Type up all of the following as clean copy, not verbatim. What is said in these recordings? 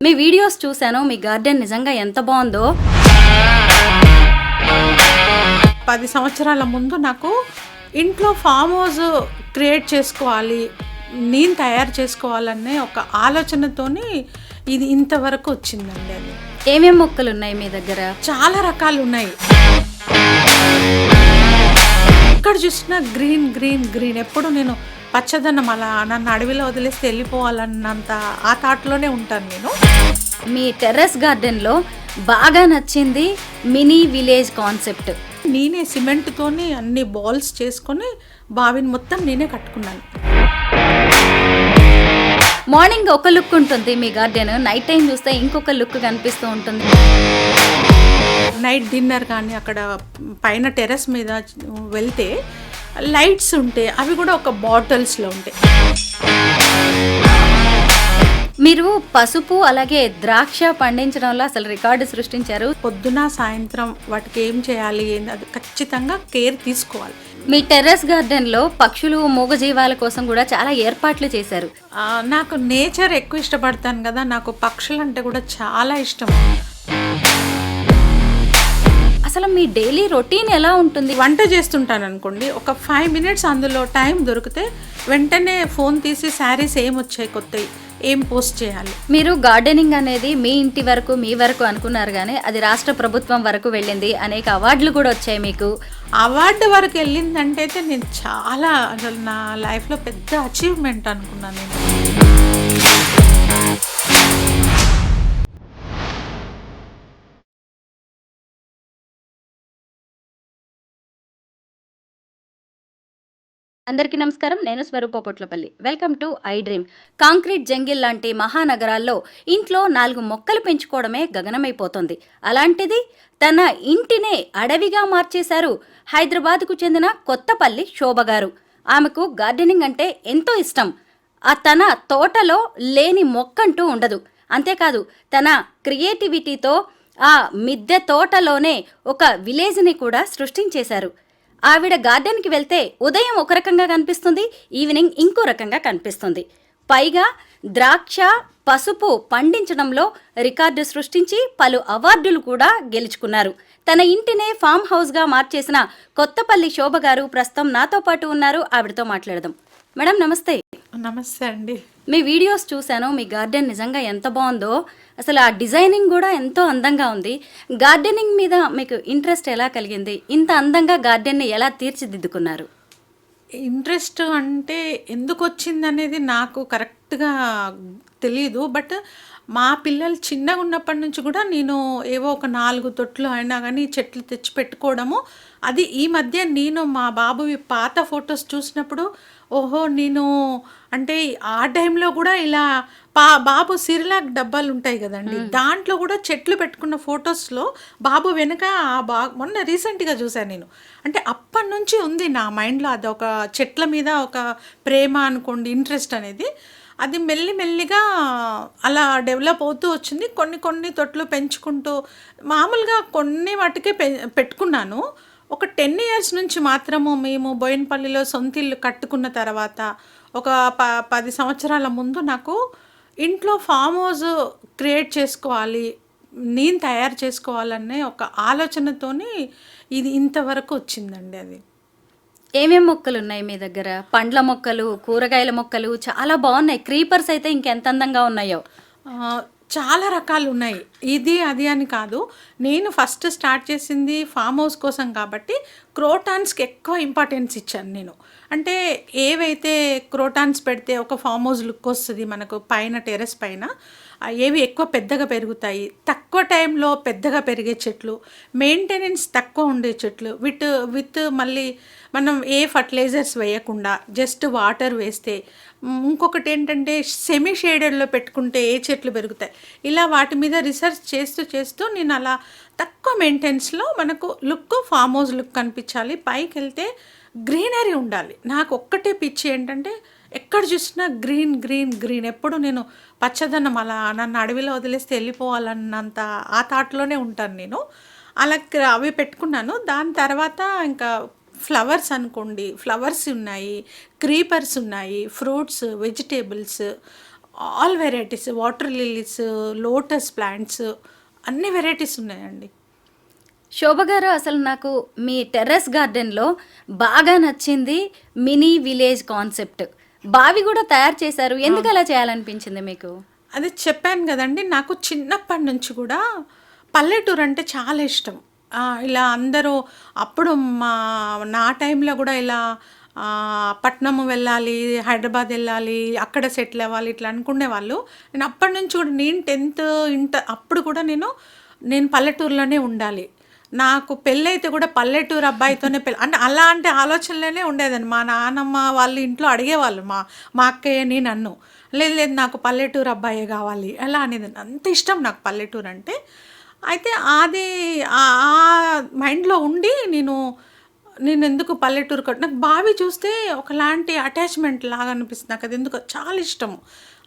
మీ videos చూశాను. మీ garden నిజంగా ఎంత బాగుందో. 10 సంవత్సరాల ముందు నాకు ఇంట్లో ఫామ్ హౌస్ క్రియేట్ చేసుకోవాలి, నేను తయారు చేసుకోవాలనే ఒక ఆలోచనతోని ఇది ఇంతవరకు వచ్చిందండి. అది ఏమేం మొక్కలు ఉన్నాయి మీ దగ్గర? చాలా రకాలు ఉన్నాయి. ఎక్కడ చూసినా గ్రీన్ గ్రీన్ గ్రీన్. ఎప్పుడు నేను పచ్చదనం, అలా నన్ను అడవిలో వదిలేస్తే వెళ్ళిపోవాలన్నంత ఆ థాట్లోనే ఉంటాను నేను. మీ టెర్రస్ గార్డెన్లో బాగా నచ్చింది మినీ విలేజ్ కాన్సెప్ట్. నేనే సిమెంట్తోని అన్ని బాల్స్ చేసుకొని బావిని మొత్తం నేనే కట్టుకున్నాను. మార్నింగ్ ఒక లుక్ ఉంటుంది మీ గార్డెన్, నైట్ టైం చూస్తే ఇంకొక లుక్ కనిపిస్తూ ఉంటుంది. నైట్ డిన్నర్ కానీ అక్కడ పైన టెర్రస్ మీద వెళ్తే లైట్స్ ఉంటాయి, అవి కూడా ఒక బాటిల్స్లో ఉంటాయి. మీరు పసుపు అలాగే ద్రాక్ష పండించడంలో అసలు రికార్డు సృష్టించారు. పొద్దున సాయంత్రం వాటికి ఏం చేయాలి, అది ఖచ్చితంగా కేర్ తీసుకోవాలి. మీ టెర్రస్ గార్డెన్లో పక్షులు, మూగజీవాల కోసం కూడా చాలా ఏర్పాట్లు చేశారు. నాకు నేచర్ ఎక్కువ ఇష్టపడతాను కదా, నాకు పక్షులు అంటే కూడా చాలా ఇష్టం. అసలు మీ డైలీ రొటీన్ ఎలా ఉంటుంది? వంట చేస్తుంటాను అనుకోండి, ఒక 5 మినిట్స్ అందులో టైం దొరికితే వెంటనే ఫోన్ తీసి శారీస్ ఏం వచ్చాయి కొత్తవి, ఏం పోస్ట్ చేయాలి. మీరు గార్డెనింగ్ అనేది మీ ఇంటి వరకు, మీ వరకు అనుకున్నారు కానీ అది రాష్ట్ర ప్రభుత్వం వరకు వెళ్ళింది. అనేక అవార్డులు కూడా వచ్చాయి మీకు. అవార్డు వరకు వెళ్ళిందంటే అయితే నేను చాలా, అసలు నా లైఫ్లో పెద్ద అచీవ్మెంట్ అనుకున్నాను నేను. అందరికీ నమస్కారం. నేను Swaroopa Potlapalli. Welcome to iDream. Concrete jungle లాంటి మహానగరాల్లో ఇంట్లో 4 మొక్కలు పెంచుకోవడమే గగనమైపోతుంది. అలాంటిది తన ఇంటినే అడవిగా మార్చేశారు హైదరాబాద్కు చెందిన కొత్తపల్లి శోభ గారు. ఆమెకు గార్డెనింగ్ అంటే ఎంతో ఇష్టం. తన తోటలో లేని మొక్కంటూ ఉండదు. అంతేకాదు తన క్రియేటివిటీతో ఆ మిద్దె తోటలోనే ఒక విలేజ్ని కూడా సృష్టించేశారు. ఆవిడ గార్డెన్కి వెళ్తే ఉదయం ఒక రకంగా కనిపిస్తుంది, ఈవినింగ్ ఇంకో రకంగా కనిపిస్తుంది. పైగా ద్రాక్ష, పసుపు పండించడంలో రికార్డు సృష్టించి పలు అవార్డులు కూడా గెలుచుకున్నారు. తన ఇంటినే ఫామ్ హౌస్గా మార్చేసిన కొత్తపల్లి శోభ గారు ప్రస్తుతం నాతో పాటు ఉన్నారు. ఆవిడతో మాట్లాడదాం. మేడం నమస్తే. నమస్తే అండి. మీ వీడియోస్ చూశాను. మీ గార్డెన్ నిజంగా ఎంత బాగుందో. అసలు ఆ డిజైనింగ్ కూడా ఎంతో అందంగా ఉంది. గార్డెనింగ్ మీద మీకు ఇంట్రెస్ట్ ఎలా కలిగింది? ఇంత అందంగా గార్డెన్ని ఎలా తీర్చిదిద్దుకున్నారు? ఇంట్రెస్ట్ అంటే ఎందుకు వచ్చిందనేది నాకు కరెక్ట్గా తెలియదు. బట్ మా పిల్లలు చిన్నగా ఉన్నప్పటి నుంచి కూడా నేను ఏవో ఒక 4 తొట్లు అయినా కానీ చెట్లు తెచ్చి పెట్టుకోవడము. అది ఈ మధ్య నేను మా బాబువి పాత ఫొటోస్ చూసినప్పుడు, ఓహో నేను అంటే ఆ టైంలో కూడా ఇలా బాబు సిరిలాక్ డబ్బాలు ఉంటాయి కదండి, దాంట్లో కూడా చెట్లు పెట్టుకున్న ఫొటోస్లో బాబు వెనుక మొన్న రీసెంట్గా చూశాను నేను. అంటే అప్పటి నుంచి ఉంది నా మైండ్లో అది, ఒక చెట్ల మీద ఒక ప్రేమ అనుకోండి, ఇంట్రెస్ట్ అనేది. అది మెల్లిమెల్లిగా అలా డెవలప్ అవుతూ వచ్చింది. కొన్ని తొట్లు పెంచుకుంటూ మామూలుగా కొన్ని వాటికే పెట్టుకున్నాను. ఒక 10 ఇయర్స్ నుంచి మాత్రము మేము బోయినపల్లిలో సొంత ఇల్లు కట్టుకున్న తర్వాత, ఒక 10 సంవత్సరాల ముందు నాకు ఇంట్లో ఫామ్ హౌస్ క్రియేట్ చేసుకోవాలి, నేను తయారు చేసుకోవాలనే ఒక ఆలోచనతోని ఇది ఇంతవరకు వచ్చిందండి. అది ఏమేం మొక్కలు ఉన్నాయి మీ దగ్గర? పండ్ల మొక్కలు, కూరగాయల మొక్కలు చాలా బాగున్నాయి. క్రీపర్స్ అయితే ఇంకెంత అందంగా ఉన్నాయో. చాలా రకాలు ఉన్నాయి. ఇది అది అని కాదు, నేను ఫస్ట్ స్టార్ట్ చేసింది ఫామ్ హౌస్ కోసం కాబట్టి క్రోటాన్స్కి ఎక్కువ ఇంపార్టెన్స్ ఇచ్చాను నేను. అంటే ఏవైతే క్రోటాన్స్ పెడితే ఒక ఫామ్ హౌస్ లుక్ వస్తుంది మనకు పైన టెర్రస్ పైన, ఏవి ఎక్కువ పెద్దగా పెరుగుతాయి, తక్కువ టైంలో పెద్దగా పెరిగే చెట్లు, మెయింటెనెన్స్ తక్కువ ఉండే చెట్లు, విత్ మళ్ళీ మనం ఏ ఫర్టిలైజర్స్ వేయకుండా జస్ట్ వాటర్ వేస్తే, ఇంకొకటి ఏంటంటే సెమీ షేడెడ్లో పెట్టుకుంటే ఏ చెట్లు పెరుగుతాయి, ఇలా వాటి మీద రీసెర్చ్ చేస్తూ నేను అలా తక్కువ మెయింటెనెన్స్లో మనకు లుక్ ఫామ్ హౌస్ లుక్ కనిపించాలి, పైకి వెళ్తే గ్రీనరీ ఉండాలి. నాకు ఒక్కటే పిచ్చి ఏంటంటే ఎక్కడ చూసినా గ్రీన్ గ్రీన్ గ్రీన్. ఎప్పుడు నేను పచ్చదనం, అలా నన్ను అడవిలో వదిలేస్తే వెళ్ళిపోవాలన్నంత ఆ థాట్లోనే ఉంటాను నేను. అలా అవి పెట్టుకున్నాను. దాని తర్వాత ఇంకా ఫ్లవర్స్ అనుకోండి, ఫ్లవర్స్ ఉన్నాయి, క్రీపర్స్ ఉన్నాయి, fruits, vegetables, all varieties, water lilies, lotus plants, అన్ని వెరైటీస్ ఉన్నాయండి. శోభ గారు, అసలు నాకు మీ టెర్రస్ గార్డెన్లో బాగా నచ్చింది మినీ విలేజ్ కాన్సెప్ట్. బావి కూడా తయారు చేశారు. ఎందుకు అలా చేయాలనిపించింది మీకు? అది చెప్పాను కదండి, నాకు చిన్నప్పటి నుంచి కూడా పల్లెటూరు అంటే చాలా ఇష్టం. ఇలా అందరూ అప్పుడు నా టైంలో కూడా ఇలా పట్నం వెళ్ళాలి, హైదరాబాద్ వెళ్ళాలి, అక్కడ సెటిల్ అవ్వాలి ఇట్లా అనుకునేవాళ్ళు. నేను అప్పటి నుంచి కూడా, నేను 10th ఇంటర్ అప్పుడు కూడా నేను పల్లెటూరులోనే ఉండాలి, నాకు పెళ్ళైతే కూడా పల్లెటూరు అబ్బాయితోనే పెళ్ళి అంటే అలాంటి ఆలోచనలోనే ఉండేదాన్ని. మా నాన్నమ్మ వాళ్ళు ఇంట్లో అడిగేవాళ్ళు, మా అక్కయ్యని నన్ను, లేదు లేదు నాకు పల్లెటూరు అబ్బాయే కావాలి అలా అనేది. అంత ఇష్టం నాకు పల్లెటూరు అంటే. అయితే అది ఆ మైండ్లో ఉండి నేను ఎందుకు పల్లెటూరు నాకు బావి చూస్తే ఒకలాంటి అటాచ్మెంట్ లాగా అనిపిస్తుంది, నాకు అది ఎందుకు చాలా ఇష్టము.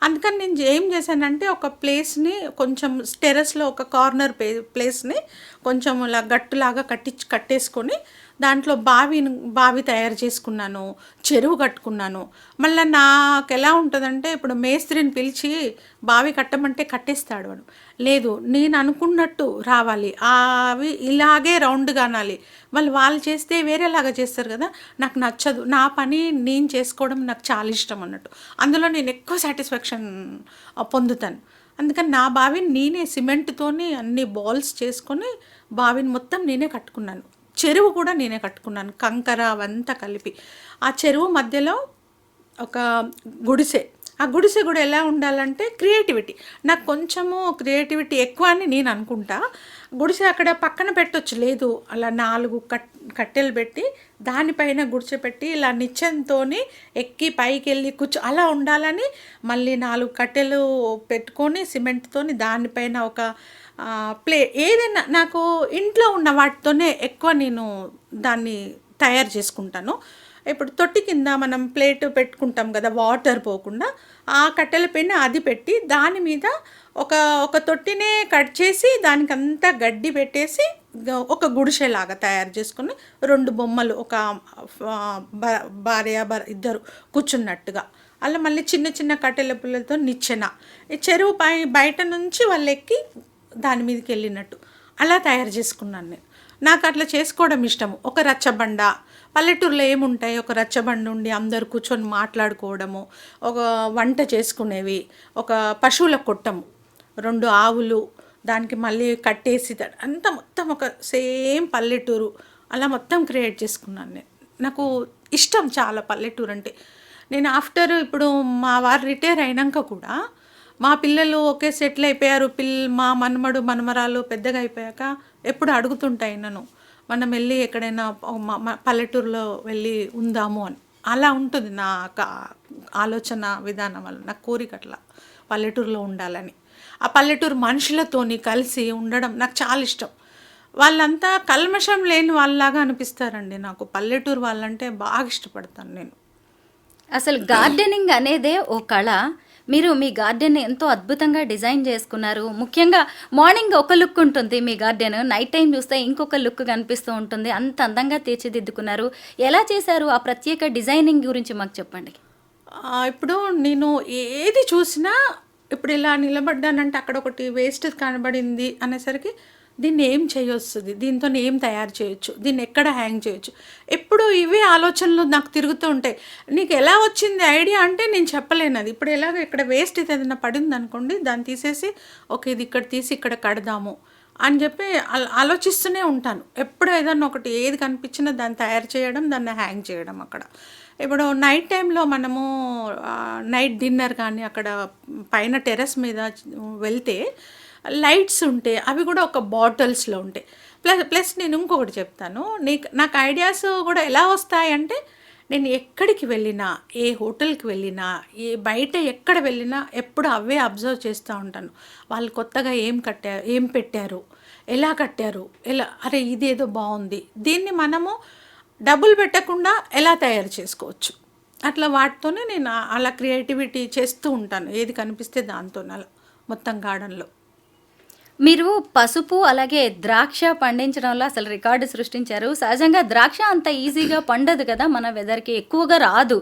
అందుకని నేను ఏం చేశానంటే ఒక ప్లేస్ని కొంచెం టెర్రస్లో ఒక కార్నర్ ప్లేస్ని కొంచెం ఇలా గట్టులాగా కట్టేసుకొని దాంట్లో బావి తయారు చేసుకున్నాను, చెరువు కట్టుకున్నాను. మళ్ళీ నాకు ఎలా ఉంటుందంటే, ఇప్పుడు మేస్త్రిని పిలిచి బావి కట్టమంటే కట్టేస్తాడు వాడు. లేదు, నేను అనుకున్నట్టు రావాలి, అవి ఇలాగే రౌండ్గా అనాలి. వాళ్ళు చేస్తే వేరేలాగా చేస్తారు కదా, నాకు నచ్చదు. నా పని నేను చేసుకోవడం నాకు చాలా ఇష్టం అన్నట్టు. అందులో నేను ఎక్కువ సాటిస్ఫాక్షన్ పొందుతాను. అందుకని నా బావిని నేనే సిమెంట్తోని అన్ని బాల్స్ చేసుకొని బావిని మొత్తం నేనే కట్టుకున్నాను. చెరువు కూడా నేనే కట్టుకున్నాను, కంకర అవంతా కలిపి. ఆ చెరువు మధ్యలో ఒక గుడిసె. ఆ గుడిసె కూడా ఎలా ఉండాలంటే క్రియేటివిటీ, నాకు కొంచెము క్రియేటివిటీ ఎక్కువ అని నేను అనుకుంటా. గుడిసె అక్కడ పక్కన పెట్టొచ్చు, లేదు అలా 4 కట్టెలు పెట్టి దానిపైన గుడిసె పెట్టి ఇలా నిచ్చెనతో ఎక్కి పైకి వెళ్ళి అలా ఉండాలని, మళ్ళీ 4 కట్టెలు పెట్టుకొని సిమెంట్తోని దానిపైన ఒక ఏదైనా నాకు ఇంట్లో ఉన్న వాటితోనే ఎక్కువ నేను దాన్ని తయారు చేసుకుంటాను. ఇప్పుడు తొట్టి కింద మనం ప్లేట్ పెట్టుకుంటాం కదా వాటర్ పోకుండా, ఆ కట్టెల పైన అది పెట్టి దాని మీద ఒక తొట్టినే కట్ చేసి దానికంతా గడ్డి పెట్టేసి ఒక గుడిసెలాగా తయారు చేసుకుని 2 బొమ్మలు, ఒక భార్య ఇద్దరు కూర్చున్నట్టుగా, అలా మళ్ళీ చిన్న చిన్న కట్టెల పుల్లలతో నిచ్చెన, ఈ చెరువు బయట నుంచి వాళ్ళు ఎక్కి దాని మీదకి వెళ్ళినట్టు అలా తయారు చేసుకున్నాను నేను. నాకు అట్లా చేసుకోవడం ఇష్టము. ఒక రచ్చబండ, పల్లెటూరులో ఏముంటాయి, ఒక రచ్చబండ ఉండి అందరు కూర్చొని మాట్లాడుకోవడము, ఒక వంట చేసుకునేవి, ఒక పశువుల కొట్టము, 2 ఆవులు, దానికి మళ్ళీ కట్టేసి అంతా మొత్తం ఒక సేమ్ పల్లెటూరు అలా మొత్తం క్రియేట్ చేసుకున్నాను నేను. నాకు ఇష్టం చాలా పల్లెటూరు అంటే. నేను ఇప్పుడు మా వారు రిటైర్ అయినాక కూడా మా పిల్లలు ఒకే సెటిల్ అయిపోయారు, మా మనమడు మనమరాలు పెద్దగా అయిపోయాక ఎప్పుడు అడుగుతుంటాయి నన్ను, మనం వెళ్ళి ఎక్కడైనా పల్లెటూరులో వెళ్ళి ఉందాము అని. అలా ఉంటుంది నా ఆలోచన విధానం వల్ల, నా కోరిక అట్లా పల్లెటూరులో ఉండాలని. ఆ పల్లెటూరు మనుషులతోని కలిసి ఉండడం నాకు చాలా ఇష్టం. వాళ్ళంతా కల్మషం లేని వాళ్ళలాగా అనిపిస్తారండి నాకు. పల్లెటూరు వాళ్ళంటే బాగా ఇష్టపడతాను నేను. అసలు గార్డెనింగ్ అనేదే ఓ కళ. మీరు మీ గార్డెన్ని ఎంతో అద్భుతంగా డిజైన్ చేసుకున్నారు. ముఖ్యంగా మార్నింగ్ ఒక లుక్ ఉంటుంది మీ గార్డెన్, నైట్ టైం చూస్తే ఇంకొక లుక్ కనిపిస్తూ ఉంటుంది. అంత అందంగా తీర్చిదిద్దుకున్నారు. ఎలా చేశారు? ఆ ప్రత్యేక డిజైనింగ్ గురించి మాకు చెప్పండి. ఇప్పుడు నేను ఏది చూసినా, ఇప్పుడు ఇలా నిలబడ్డానంటే అక్కడ ఒకటి వేస్ట్ కనబడింది అనేసరికి దీన్ని ఏం చేయొస్తుంది, దీంతో ఏం తయారు చేయొచ్చు, దీన్ని ఎక్కడ హ్యాంగ్ చేయొచ్చు, ఎప్పుడు ఇవే ఆలోచనలు నాకు తిరుగుతూ ఉంటాయి. నీకు ఎలా వచ్చింది ఐడియా అంటే నేను చెప్పలేను. అది ఇప్పుడు ఎలాగ ఇక్కడ వేస్ట్ ఏదైనా పడింది అనుకోండి, దాన్ని తీసేసి ఓకే ఇది ఇక్కడ తీసి ఇక్కడ కడదాము అని చెప్పి ఆలోచిస్తూనే ఉంటాను. ఎప్పుడు ఏదన్నా ఒకటి ఏది కనిపించినా దాన్ని తయారు చేయడం, దాన్ని హ్యాంగ్ చేయడం అక్కడ. ఇప్పుడు నైట్ టైంలో మనము నైట్ డిన్నర్ కానీ అక్కడ పైన టెర్రస్ మీద వెళ్తే లైట్స్ ఉంటాయి, అవి కూడా ఒక బాటిల్స్లో ఉంటాయి. ప్లస్ నేను ఇంకొకటి చెప్తాను, నాకు ఐడియాస్ కూడా ఎలా వస్తాయంటే, నేను ఎక్కడికి వెళ్ళినా, ఏ హోటల్కి వెళ్ళినా, బయట ఎక్కడ వెళ్ళినా ఎప్పుడు అవే అబ్జర్వ్ చేస్తూ ఉంటాను. వాళ్ళు కొత్తగా ఏం పెట్టారు, ఎలా కట్టారు, అరే ఇదేదో బాగుంది, దీన్ని మనము డబ్బులు పెట్టకుండా ఎలా తయారు చేసుకోవచ్చు, అట్లా వాటితోనే నేను అలా క్రియేటివిటీ చేస్తూ ఉంటాను. ఏది కనిపిస్తే దాంతో అలా మొత్తం గార్డెన్లో. మీరు పసుపు అలాగే ద్రాక్ష పండించడంలో అసలు రికార్డు సృష్టించారు. సహజంగా ద్రాక్ష అంత ఈజీగా పండదు కదా! మన వెదర్‌కి ఎక్కువగా రాదు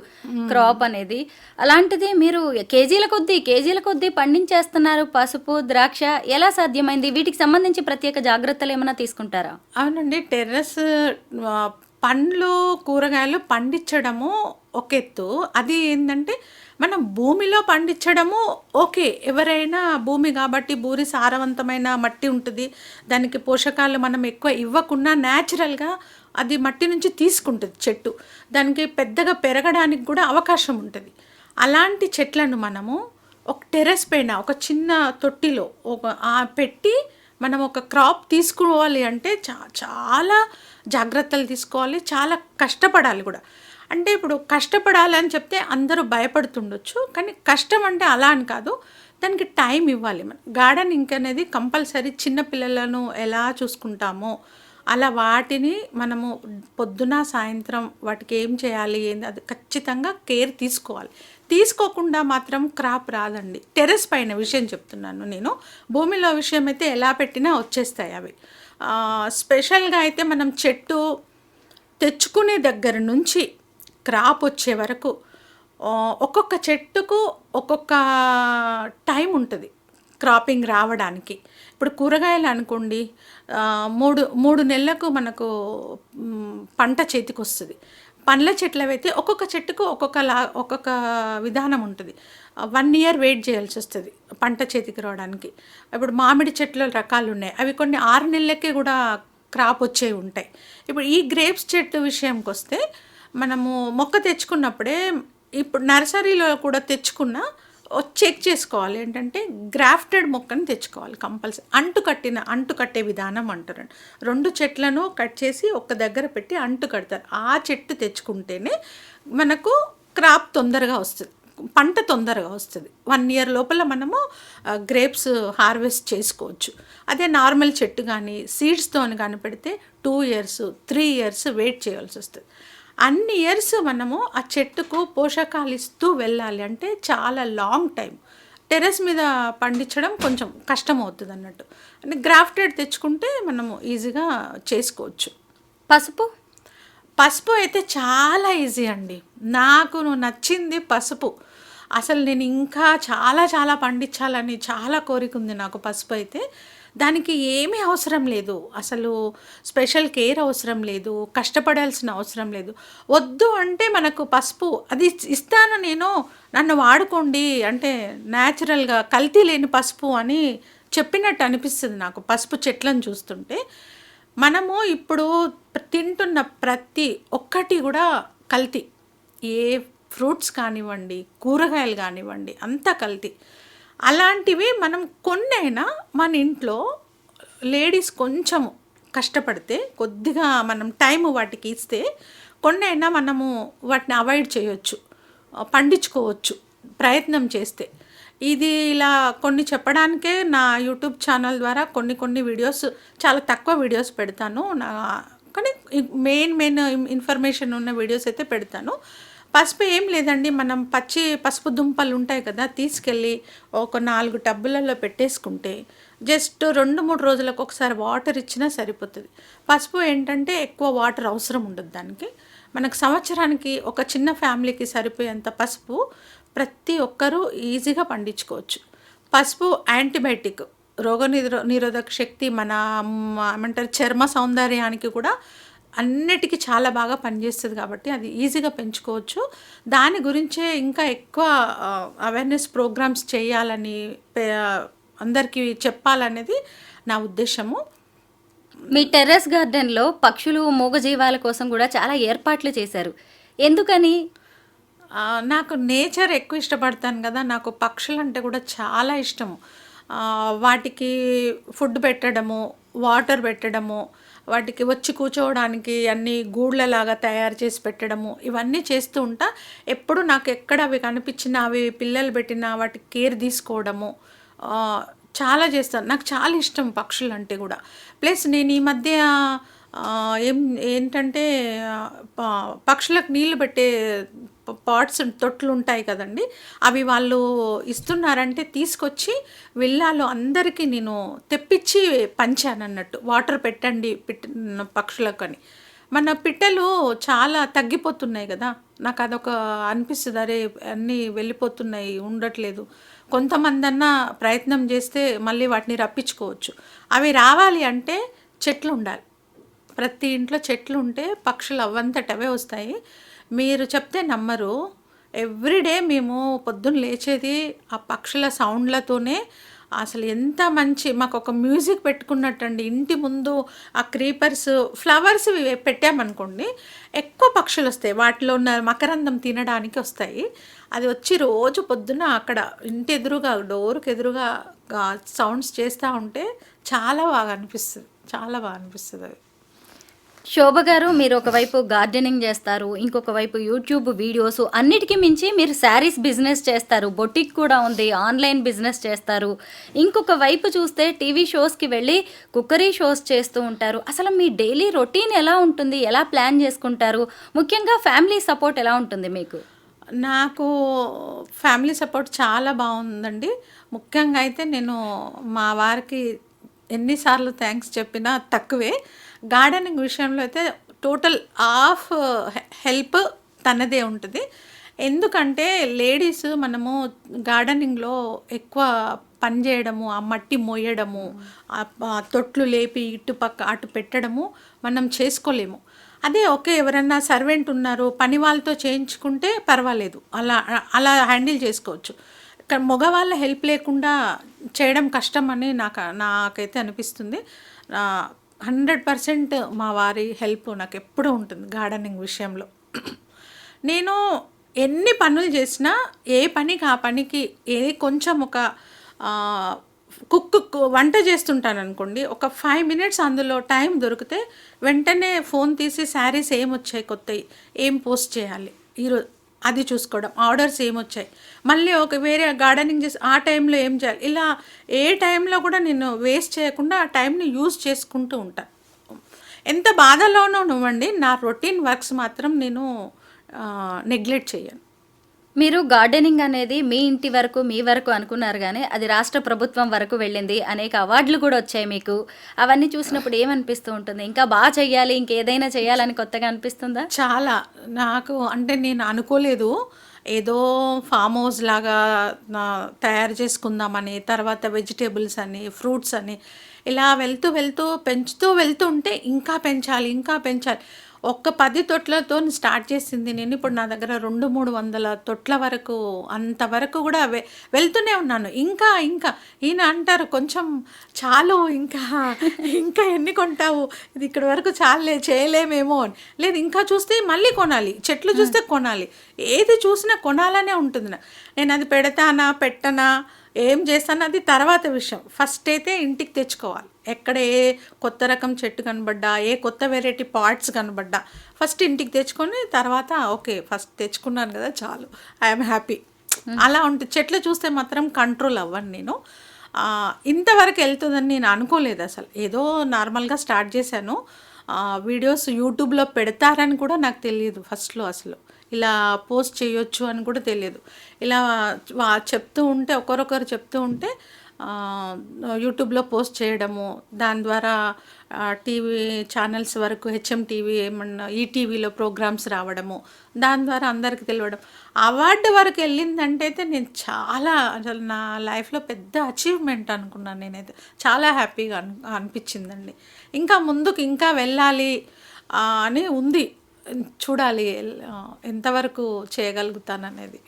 క్రాప్ అనేది. అలాంటిది మీరు కేజీల కొద్దీ పండించేస్తున్నారు పసుపు, ద్రాక్ష. ఎలా సాధ్యమైంది? వీటికి సంబంధించి ప్రత్యేక జాగ్రత్తలేమన్నా తీసుకుంటారా? అవునండి. పండ్లు, కూరగాయలు పండించడము ఒక ఎత్తు. అది ఏందంటే, మనం భూమిలో పండించడము ఓకే. ఎవరైనా భూమి కాబట్టి భూమి సారవంతమైన మట్టి ఉంటది. దానికి పోషకాలు మనం ఎక్కువ ఇవ్వకున్నా న్యాచురల్‌గా అది మట్టి నుంచి తీసుకుంటది చెట్టు. దానికి పెద్దగా పెరగడానికి కూడా అవకాశం ఉంటది. అలాంటి చెట్లను మనము ఒక టెర్రస్ పైన ఒక చిన్న తొట్టిలో పెట్టి మనం ఒక క్రాప్ తీసుకోవాలి అంటే చాలా జాగ్రత్తలు తీసుకోవాలి. చాలా కష్టపడాలి కూడా. అంటే ఇప్పుడు కష్టపడాలని చెప్తే అందరూ భయపడుతుండొచ్చు. కానీ కష్టం అంటే అలా అని కాదు. దానికి టైం ఇవ్వాలి మనం. గార్డెనింగ్ అనేది కంపల్సరీ చిన్న పిల్లలను ఎలా చూసుకుంటామో అలా వాటిని మనము పొద్దున, సాయంత్రం వాటికి ఏం చేయాలి ఏంది అది ఖచ్చితంగా కేర్ తీసుకోవాలి. తీసుకోకుండా మాత్రం క్రాప్ రాదండి. టెర్రస్ పైన విషయం చెప్తున్నాను నేను. భూమిలో విషయం అయితే ఎలా పెట్టినా వచ్చేస్తాయి అవి. స్పెషల్‌గా అయితే మనం చెట్టు తెచ్చుకునే దగ్గర నుంచి క్రాప్ వచ్చే వరకు ఒక్కొక్క చెట్టుకు ఒక్కొక్క టైం ఉంటుంది క్రాపింగ్ రావడానికి. ఇప్పుడు కూరగాయలు అనుకోండి, 3 నెలలకు మనకు పంట చేతికొస్తది. పండ్ల చెట్లవైతే ఒక్కొక్క చెట్టుకు ఒక్కొక్క విధానం ఉంటుంది. 1 ఇయర్ వెయిట్ చేయాల్సి వస్తుంది పంట చేతికి రావడానికి. ఇప్పుడు మామిడి చెట్ల రకాలు ఉన్నాయి. అవి కొన్ని 6 నెలలకే కూడా క్రాప్ వచ్చేవి ఉంటాయి. ఇప్పుడు ఈ గ్రేప్స్ చెట్టు విషయంకి వస్తే మనము మొక్క తెచ్చుకున్నప్పుడే ఇప్పుడు నర్సరీలో కూడా తెచ్చుకున్న చెక్ చేసుకోవాలి. ఏంటంటే గ్రాఫ్టెడ్ మొక్కని తెచ్చుకోవాలి కంపల్సరీ. అంటు కట్టే విధానం అంటారండి. 2 చెట్లను కట్ చేసి ఒక దగ్గర పెట్టి అంటు కడతారు. ఆ చెట్టు తెచ్చుకుంటేనే మనకు క్రాప్ తొందరగా వస్తుంది, పంట తొందరగా వస్తుంది. 1 ఇయర్ లోపల మనము గ్రేప్స్ హార్వెస్ట్ చేసుకోవచ్చు. అదే నార్మల్ చెట్టు కానీ సీడ్స్తో కానీ పెడితే 2 ఇయర్స్ 3 ఇయర్స్ వెయిట్ చేయాల్సి వస్తుంది. అన్ని ఇయర్స్ మనము ఆ చెట్టుకు పోషకాలు ఇస్తూ వెళ్ళాలి. అంటే చాలా లాంగ్ టైం. టెర్రస్ మీద పండించడం కొంచెం కష్టం అవుతుంది అన్నట్టు. అంటే గ్రాఫ్టెడ్ తెచ్చుకుంటే మనము ఈజీగా చేసుకోవచ్చు. పసుపు అయితే చాలా ఈజీ అండి. నాకు నచ్చింది పసుపు. అసలు నేను ఇంకా చాలా పండించాలని చాలా కోరిక ఉంది నాకు. పసుపు అయితే దానికి ఏమీ అవసరం లేదు. అసలు స్పెషల్ కేర్ అవసరం లేదు. కష్టపడాల్సిన అవసరం లేదు. వద్దు అంటే మనకు పసుపు అది ఇస్తాను నేను, నన్ను వాడుకోండి అంటే న్యాచురల్గా కల్తీ లేని పసుపు అని చెప్పినట్టు అనిపిస్తుంది నాకు పసుపు చెట్లను చూస్తుంటే. మనము ఇప్పుడు తింటున్న ప్రతి ఒక్కటి కూడా కల్తీ. ఏ ఫ్రూట్స్ కానివ్వండి, కూరగాయలు కానివ్వండి, అంతా కల్తీ. అలాంటివి మనం కొన్నైనా మన ఇంట్లో లేడీస్ కొంచెం కష్టపడితే కొద్దిగా మనం టైం వాటికి ఇస్తే కొన్నైనా మనము వాటిని అవాయిడ్ చేయొచ్చు, పండించుకోవచ్చు ప్రయత్నం చేస్తే. ఇది ఇలా కొన్ని చెప్పడానికే నా యూట్యూబ్ ఛానల్ ద్వారా కొన్ని వీడియోస్, చాలా తక్కువ వీడియోస్ పెడతాను. కానీ మెయిన్ ఇన్ఫర్మేషన్ ఉన్న వీడియోస్ అయితే పెడతాను. పసుపు ఏం లేదండి, మనం పచ్చి పసుపు దుంపలు ఉంటాయి కదా, తీసుకెళ్ళి ఒక 4 టబ్బులలో పెట్టేసుకుంటే జస్ట్ 2-3 రోజులకు ఒకసారి వాటర్ ఇచ్చినా సరిపోతుంది. పసుపు ఏంటంటే ఎక్కువ వాటర్ అవసరం ఉండదు దానికి. మనకు సంవత్సరానికి ఒక చిన్న ఫ్యామిలీకి సరిపోయేంత పసుపు ప్రతి ఒక్కరూ ఈజీగా పండించుకోవచ్చు. పసుపు యాంటీబయాటిక్, నిరోధక శక్తి, మన ఏమంటారు చర్మ సౌందర్యానికి కూడా అన్నిటికీ చాలా బాగా పనిచేస్తుంది కాబట్టి అది ఈజీగా పెంచుకోవచ్చు. దాని గురించే ఇంకా ఎక్కువ అవేర్నెస్ ప్రోగ్రామ్స్ చేయాలని, అందరికీ చెప్పాలనేది నా ఉద్దేశము. మీ టెర్రస్ గార్డెన్లో పక్షులు, మూగజీవాల కోసం కూడా చాలా ఏర్పాట్లు చేశారు. ఎందుకని? నాకు నేచర్ ఎక్కువ ఇష్టపడతాను కదా, నాకు పక్షులు అంటే కూడా చాలా ఇష్టము. వాటికి ఫుడ్ పెట్టడము, వాటర్ పెట్టడము, వాటికి వచ్చి కూర్చోవడానికి అన్ని గూళ్ళలాగా తయారు చేసి పెట్టడము, ఇవన్నీ చేస్తూ ఉంటా. ఎప్పుడు నాకు ఎక్కడ అవి కనిపించినా, అవి పిల్లలు పెట్టినా వాటికి కేర్ తీసుకోవడము చాలా చేస్తాను. నాకు చాలా ఇష్టం పక్షులు అంటే కూడా. ప్లస్ నేను ఈ మధ్య ఏంటంటే పక్షులకు నీళ్లు పెట్టే పాట్స్ తొట్లు ఉంటాయి కదండి, అవి వాళ్ళు ఇస్తున్నారంటే తీసుకొచ్చి విల్లాలో అందరికీ నేను తెప్పించి పంచాను అన్నట్టు. వాటర్ పెట్టండి పక్షులకని. మన పిట్టలు చాలా తగ్గిపోతున్నాయి కదా, నాకు అదొక అనిపిస్తుంది, అరే అన్నీ వెళ్ళిపోతున్నాయి, ఉండట్లేదు, కొంతమందన్నా ప్రయత్నం చేస్తే మళ్ళీ వాటిని రప్పించుకోవచ్చు. అవి రావాలి అంటే చెట్లు ఉండాలి, ప్రతి ఇంట్లో చెట్లు ఉంటే పక్షులు అవ్వంతట అవే వస్తాయి. మీరు చెప్తే నమ్మరు, ఎవ్రీడే మేము పొద్దున్న లేచేది ఆ పక్షుల సౌండ్లతోనే. అసలు ఎంత మంచి, మాకు ఒక మ్యూజిక్ పెట్టుకున్నట్టండి. ఇంటి ముందు ఆ క్రీపర్స్, ఫ్లవర్స్ పెట్టామనుకోండి, ఎక్కువ పక్షులు వస్తాయి, వాటిలో ఉన్న మకరందం తినడానికి వస్తాయి. అది వచ్చి రోజు పొద్దున అక్కడ ఇంటి ఎదురుగా, డోర్కి ఎదురుగా సౌండ్స్ చేస్తూ ఉంటే చాలా బాగా అనిపిస్తుంది, చాలా బాగా అనిపిస్తుంది అది. శోభ గారు, మీరు ఒకవైపు గార్డెనింగ్ చేస్తారు, ఇంకొక వైపు యూట్యూబ్ వీడియోస్, అన్నిటికీ మించి మీరు శారీస్ బిజినెస్ చేస్తారు, బొటిక్ కూడా ఉంది, ఆన్లైన్ బిజినెస్ చేస్తారు. ఇంకొక వైపు చూస్తే టీవీ షోస్కి వెళ్ళి కుక్కరీ షోస్ చేస్తూ ఉంటారు. అసలు మీ డైలీ రొటీన్ ఎలా ఉంటుంది, ఎలా ప్లాన్ చేసుకుంటారు? ముఖ్యంగా ఫ్యామిలీ సపోర్ట్ ఎలా ఉంటుంది మీకు? నాకు ఫ్యామిలీ సపోర్ట్ చాలా బాగుందండి. ముఖ్యంగా అయితే నేను మా వారికి ఎన్నిసార్లు థ్యాంక్స్ చెప్పినా తక్కువే. గార్డెనింగ్ విషయంలో అయితే టోటల్ ఆఫ్ హెల్ప్ తనదే ఉంటుంది. ఎందుకంటే లేడీస్ మనము గార్డెనింగ్లో ఎక్కువ పని చేయడము, ఆ మట్టి మోయడము, ఆ తొట్లు లేపి ఇటు పక్క అటు పెట్టడము మనం చేసుకోలేము. అదే ఓకే, ఎవరన్నా సర్వెంట్ ఉన్నారు, పని వాళ్ళతో చేయించుకుంటే పర్వాలేదు, అలా అలా హ్యాండిల్ చేసుకోవచ్చు. ఇక్కడ మగవాళ్ళ హెల్ప్ లేకుండా చేయడం కష్టం అని నాకైతే అనిపిస్తుంది. 100% మా వారి హెల్ప్ నాకు ఎప్పుడూ ఉంటుంది గార్డెనింగ్ విషయంలో. నేను ఎన్ని పనులు చేసినా ఏ పనికి ఆ పనికి కొంచెం ఒక వంట చేస్తుంటాను అనుకోండి, ఒక 5 minutes అందులో టైం దొరికితే వెంటనే ఫోన్ తీసి శారీస్ ఏమొచ్చాయి కొత్తవి, ఏం పోస్ట్ చేయాలి ఈరోజు, అది చూసుకోవడం, ఆర్డర్స్ ఏమొచ్చాయి, మళ్ళీ ఒక వేరే గార్డెనింగ్ చేసి ఆ టైంలో ఏం చేయాలి, ఇలా ఏ టైంలో కూడా నేను వేస్ట్ చేయకుండా ఆ టైంని యూజ్ చేసుకుంటూ ఉంటాను. ఎంత బాధలోనూ నువ్వండి, నా రొటీన్ వర్క్స్ మాత్రం నేను నెగ్లెక్ట్ చేయను. మీరు గార్డెనింగ్ అనేది మీ ఇంటి వరకు, మీ వరకు అనుకున్నారు, కానీ అది రాష్ట్ర ప్రభుత్వం వరకు వెళ్ళింది, అనేక అవార్డులు కూడా వచ్చాయి మీకు. అవన్నీ చూసినప్పుడు ఏమనిపిస్తూ ఉంటుంది? ఇంకా బాగా చెయ్యాలి, ఇంకేదైనా చేయాలని కొత్తగా అనిపిస్తుందా? చాలా. నాకు అంటే నేను అనుకోలేదు, ఏదో ఫామ్ హౌస్ లాగా తయారు చేసుకుందామని, తర్వాత వెజిటేబుల్స్ అని, ఫ్రూట్స్ అని, ఇలా వెళ్తూ వెళ్తూ పెంచుతూ వెళ్తూ ఉంటే ఇంకా పెంచాలి, ఇంకా పెంచాలి. ఒక్క 10 తొట్లతో స్టార్ట్ చేసింది నేను, ఇప్పుడు నా దగ్గర 200-300 తొట్ల వరకు, అంతవరకు కూడా వెళ్తూనే ఉన్నాను. ఇంకా ఇంకా ఈయన అంటారు, కొంచెం చాలు, ఇంకా ఇంకా ఎన్ని కొంటావు, ఇది ఇక్కడి వరకు చాలే, చేయలేమేమో అని. లేదు, ఇంకా చూస్తే మళ్ళీ కొనాలి, చెట్లు చూస్తే కొనాలి, ఏది చూసినా కొనాలనే ఉంటుంది. నేను అది పెడతానా పెట్టనా ఏం చేస్తాను అది తర్వాత విషయం. ఫస్ట్ అయితే ఇంటికి తెచ్చుకోవాలి. ఎక్కడ ఏ కొత్త రకం చెట్టు కనబడ్డా, ఏ కొత్త వెరైటీ పార్ట్స్ కనబడ్డా ఫస్ట్ ఇంటికి తెచ్చుకొని తర్వాత ఓకే, ఫస్ట్ తెచ్చుకున్నాను కదా చాలు, ఐఎమ్ హ్యాపీ, అలా ఉంటుంది. చెట్లు చూస్తే మాత్రం కంట్రోల్ అవ్వను నేను. ఇంతవరకు వెళ్తుందని నేను అనుకోలేదు అసలు. ఏదో నార్మల్గా స్టార్ట్ చేశాను. వీడియోస్ యూట్యూబ్లో పెడతారని కూడా నాకు తెలియదు ఫస్ట్లో, అసలు ఇలా పోస్ట్ చేయొచ్చు అని కూడా తెలియదు. ఇలా చెప్తూ ఉంటే, ఒకరొకరు చెప్తూ ఉంటే యూట్యూబ్లో పోస్ట్ చేయడము, దాని ద్వారా టీవీ ఛానల్స్ వరకు, హెచ్ఎం టీవీ, ఏమన్నా ఈటీవీలో ప్రోగ్రామ్స్ రావడము, దాని ద్వారా అందరికి తెలియడం, అవార్డు వరకు వెళ్ళిందంటే అయితే నేను చాలా, అసలు నా లైఫ్లో పెద్ద అచీవ్మెంట్ అనుకున్నాను నేనైతే. చాలా హ్యాపీగా అనిపించిందండి. ఇంకా ముందుకు ఇంకా వెళ్ళాలి అని ఉంది, చూడాలి ఎంతవరకు చేయగలుగుతాననేది.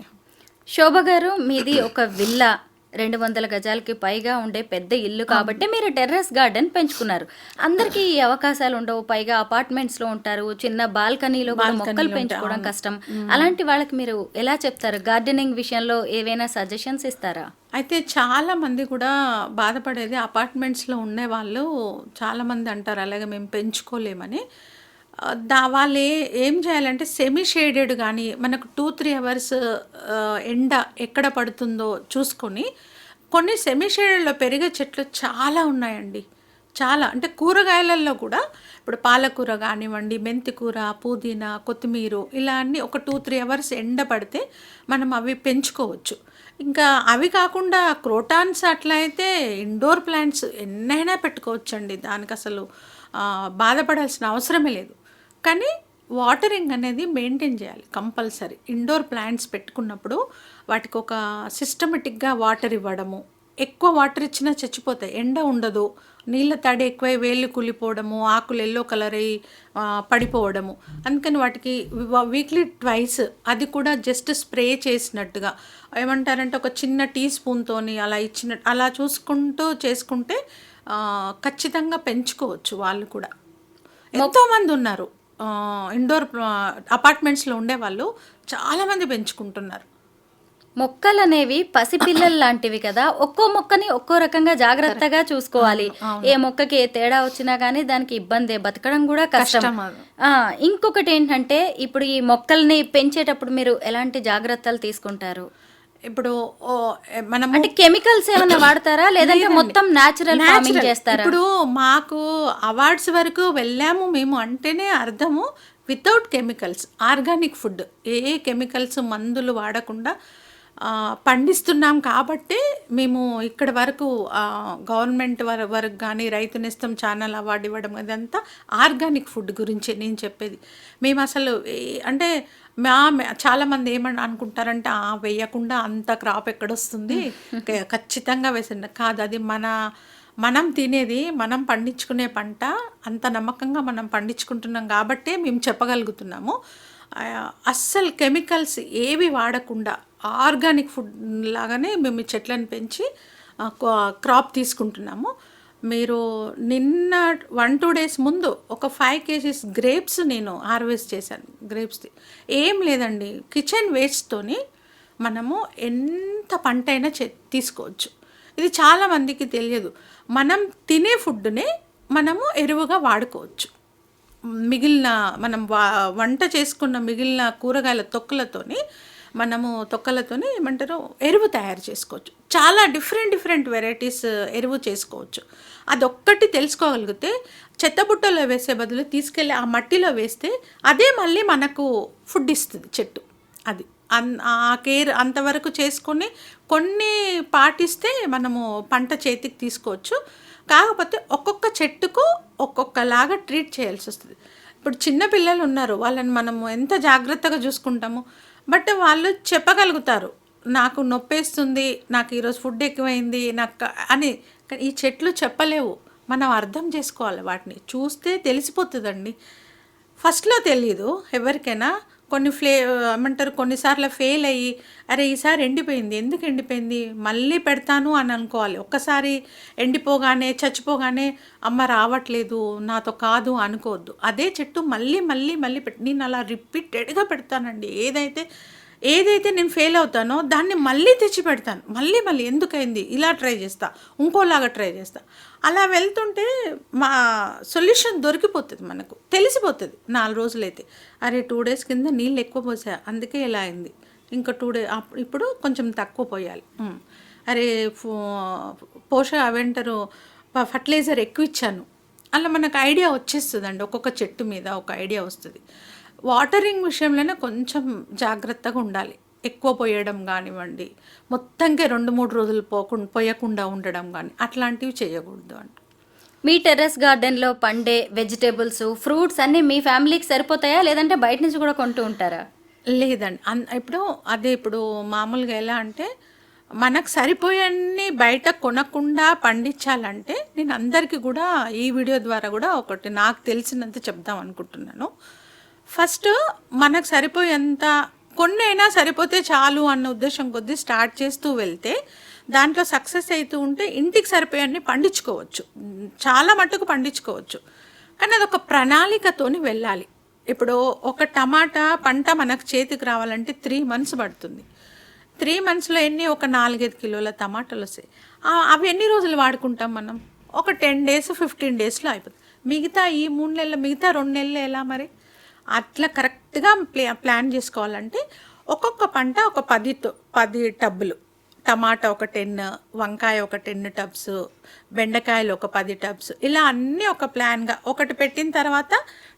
శోభ గారు, మీది ఒక విల్లా, 200 గజాలకి పైగా ఉండే పెద్ద ఇల్లు కాబట్టి మీరు టెర్రస్ గార్డెన్ పెంచుకున్నారు. అందరికీ ఈ అవకాశాలు ఉండవు, పైగా అపార్ట్మెంట్స్లో ఉంటారు, చిన్న బాల్కనీలో కూడా మొక్కలు పెంచుకోవడం కష్టం. అలాంటి వాళ్ళకి మీరు ఎలా చెప్తారు? గార్డెనింగ్ విషయంలో ఏవైనా సజెషన్స్ ఇస్తారా? అయితే చాలామంది కూడా బాధపడేది, అపార్ట్మెంట్స్లో ఉండేవాళ్ళు చాలామంది అంటారు అలాగే మేము పెంచుకోలేమని. వాళ్ళు ఏం చేయాలంటే సెమీ షేడెడ్ కానీ, మనకు 2-3 అవర్స్ ఎండ ఎక్కడ పడుతుందో చూసుకొని, కొన్ని సెమీ షేడెడ్లో పెరిగే చెట్లు చాలా ఉన్నాయండి, చాలా అంటే కూరగాయలలో కూడా ఇప్పుడు పాలకూర కానివ్వండి, మెంతి కూర, పుదీనా, కొత్తిమీర ఇలా అన్నీ ఒక 2-3 అవర్స్ ఎండబడితే మనం అవి పెంచుకోవచ్చు. ఇంకా అవి కాకుండా క్రోటాన్స్ అట్లా అయితే ఇండోర్ ప్లాంట్స్ ఎన్నైనా పెట్టుకోవచ్చండి. దానికసలు బాధపడాల్సిన అవసరమే లేదు. కానీ వాటరింగ్ అనేది మెయింటైన్ చేయాలి కంపల్సరీ. ఇండోర్ ప్లాంట్స్ పెట్టుకున్నప్పుడు వాటికి ఒక సిస్టమేటిక్గా వాటర్ ఇవ్వడము. ఎక్కువ వాటర్ ఇచ్చినా చచ్చిపోతాయి, ఎండ ఉండదు, నీళ్ళ తడి ఎక్కువై వేళ్ళు కూలిపోవడము, ఆకులు ఎల్లో కలర్ అయ్యి పడిపోవడము. అందుకని వాటికి వీక్లీ ట్వైస్, అది కూడా జస్ట్ స్ప్రే చేసినట్టుగా ఏమంటారంటే ఒక చిన్న టీ స్పూన్తోని అలా అలా చూసుకుంటూ చేసుకుంటే ఖచ్చితంగా పెంచుకోవచ్చు. వాళ్ళు కూడా ఎంతోమంది ఉన్నారు ఇండోర్ అపార్ట్మెంట్స్లో ఉండేవాళ్ళు, చాలామంది పెంచుకుంటున్నారు. మొక్కలు అనేవి పసిపిల్లలు లాంటివి కదా, ఒక్కో మొక్కని ఒక్కో రకంగా జాగ్రత్తగా చూసుకోవాలి. ఏ మొక్కకి ఏ తేడా వచ్చినా కానీ దానికి ఇబ్బందే, బతకడం కూడా కష్టం. ఇంకొకటి ఏంటంటే ఇప్పుడు ఈ మొక్కల్ని పెంచేటప్పుడు మీరు ఎలాంటి జాగ్రత్తలు తీసుకుంటారు? ఇప్పుడు మనం అంటే కెమికల్స్ ఏమైనా వాడతారా లేదంటే మొత్తం న్యాచురల్ ఫార్మింగ్ చేస్తారా? ఇప్పుడు మాకు అవార్డ్స్ వరకు వెళ్ళాము మేము అంటేనే అర్థము వితౌట్ కెమికల్స్, ఆర్గానిక్ ఫుడ్, ఏ కెమికల్స్ మందులు వాడకుండా పండిస్తున్నాం కాబట్టి మేము ఇక్కడ వరకు గవర్నమెంట్ వరకు కానీ రైతు నేస్తం ఛానల్ అవార్డు ఇవ్వడం, అదంతా ఆర్గానిక్ ఫుడ్ గురించి నేను చెప్పేది. మేము అసలు అంటే చాలామంది ఏమని అనుకుంటారంటే వేయకుండా అంత క్రాప్ ఎక్కడొస్తుంది, ఖచ్చితంగా వేసింది కాదు. అది మనం తినేది, మనం పండించుకునే పంట, అంత నమ్మకంగా మనం పండించుకుంటున్నాం కాబట్టే మేము చెప్పగలుగుతున్నాము. అస్సలు కెమికల్స్ ఏవి వాడకుండా ఆర్గానిక్ ఫుడ్ లాగానే మేము చెట్లను పెంచి క్రాప్ తీసుకుంటున్నాము. మీరు నిన్న 1-2 డేస్ ముందు ఒక 5 kgs గ్రేప్స్ నేను హార్వెస్ట్ చేశాను. గ్రేప్స్ది ఏం లేదండి, కిచెన్ వేస్ట్తోని మనము ఎంత పంట అయినా తీసుకోవచ్చు. ఇది చాలామందికి తెలియదు. మనం తినే ఫుడ్నే మనము ఎరువుగా వాడుకోవచ్చు. మిగిలిన మనం వంట చేసుకున్న మిగిలిన కూరగాయల తొక్కలతోని ఏమంటారు ఎరువు తయారు చేసుకోవచ్చు. చాలా డిఫరెంట్ వెరైటీస్ ఎరువు చేసుకోవచ్చు. అదొక్కటి తెలుసుకోగలిగితే చెత్తబుట్టలో వేసే బదులు తీసుకెళ్ళి ఆ మట్టిలో వేస్తే అదే మళ్ళీ మనకు ఫుడ్ ఇస్తుంది చెట్టు. అది ఆ కేర్ అంతవరకు చేసుకొని కొన్ని పాటిస్తే మనము పంట చేతికి తీసుకోవచ్చు. కాకపోతే ఒక్కొక్క చెట్టుకు ఒక్కొక్కలాగా ట్రీట్ చేయాల్సి వస్తుంది. ఇప్పుడు చిన్న పిల్లలు ఉన్నారు, వాళ్ళని మనము ఎంత జాగ్రత్తగా చూసుకుంటాము, బట్ వాళ్ళు చెప్పగలుగుతారు నాకు నొప్పేస్తుంది, నాకు ఈరోజు ఫుడ్ ఎక్కువైంది నాకు అని. కానీ ఈ చెట్లు చెప్పలేవు, మనం అర్థం చేసుకోవాలి, వాటిని చూస్తే తెలిసిపోతుందండి. ఫస్ట్లో తెలియదు ఎవరికైనా, ఏమంటారు కొన్నిసార్లు ఫెయిల్ అయ్యి అరే ఈసారి ఎండిపోయింది, ఎందుకు ఎండిపోయింది మళ్ళీ పెడతాను అని అనుకోవాలి. ఒక్కసారి ఎండిపోగానే చచ్చిపోగానే అమ్మ రావట్లేదు నాతో కాదు అనుకోవద్దు. అదే చెట్టు మళ్ళీ నేను అలా రిపీటెడ్గా పెడతానండి. ఏదైతే నేను ఫెయిల్ అవుతానో దాన్ని మళ్ళీ తెచ్చి పెడతాను. మళ్ళీ ఎందుకైంది ఇలా ట్రై చేస్తా, ఇంకోలాగా ట్రై చేస్తా. అలా వెళ్తుంటే మా సొల్యూషన్ దొరికిపోతుంది, మనకు తెలిసిపోతుంది. 4 రోజులైతే అరే 2 days కింద నీళ్ళు ఎక్కువ పోసా అందుకే ఇలా అయింది, ఇంకా 2 days ఇప్పుడు కొంచెం తక్కువ పోయాలి, అరే అవేంటారు ఫర్టిలైజర్ ఎక్కువ ఇచ్చాను, అలా మనకు ఐడియా వచ్చేస్తుందండి. ఒక్కొక్క చెట్టు మీద ఒక ఐడియా వస్తుంది. వాటరింగ్ విషయంలోనే కొంచెం జాగ్రత్తగా ఉండాలి. ఎక్కువ పోయడం కానివ్వండి, మొత్తంగా 2-3 రోజులు పోయకుండా ఉండడం కానీ అట్లాంటివి చేయకూడదు అంట. మీ టెర్రస్ గార్డెన్లో పండే వెజిటేబుల్స్, ఫ్రూట్స్ అన్నీ మీ ఫ్యామిలీకి సరిపోతాయా లేదంటే బయట నుంచి కూడా కొంటూ ఉంటారా? లేదండి, ఇప్పుడు మామూలుగా ఎలా అంటే మనకు సరిపోయన్ని బయట కొనకుండా పండించాలంటే నేను అందరికీ కూడా ఈ వీడియో ద్వారా కూడా ఒకటి నాకు తెలిసినంత చెప్దాం అనుకుంటున్నాను. ఫస్ట్ మనకు సరిపోయేంత కొన్ని అయినా సరిపోతే చాలు అన్న ఉద్దేశం కొద్దీ స్టార్ట్ చేస్తూ వెళ్తే దాంట్లో సక్సెస్ అవుతూ ఉంటే ఇంటికి సరిపోయన్ని పండించుకోవచ్చు, చాలా మట్టుకు పండించుకోవచ్చు. కానీ అదొక ప్రణాళికతోని వెళ్ళాలి. ఇప్పుడు ఒక టమాటా పంట మనకు చేతికి రావాలంటే 3 months పడుతుంది. 3 monthsలో ఒక 4-5 కిలోల టమాటాలు వస్తాయి. అవి ఎన్ని రోజులు వాడుకుంటాం మనం? ఒక 10 days 15 daysలో అయిపోతుంది. మిగతా ఈ 3 నెలలు, మిగతా 2 నెలలు ఎలా మరి? అట్లా కరెక్ట్గా ప్లాన్ చేసుకోవాలంటే ఒక్కొక్క పంట ఒక 10 టబ్బులు టమాటా ఒక 10, వంకాయ ఒక 10 టబ్స్, బెండకాయలు ఒక 10 టబ్స్, ఇలా అన్నీ ఒక ప్లాన్గా ఒకటి పెట్టిన తర్వాత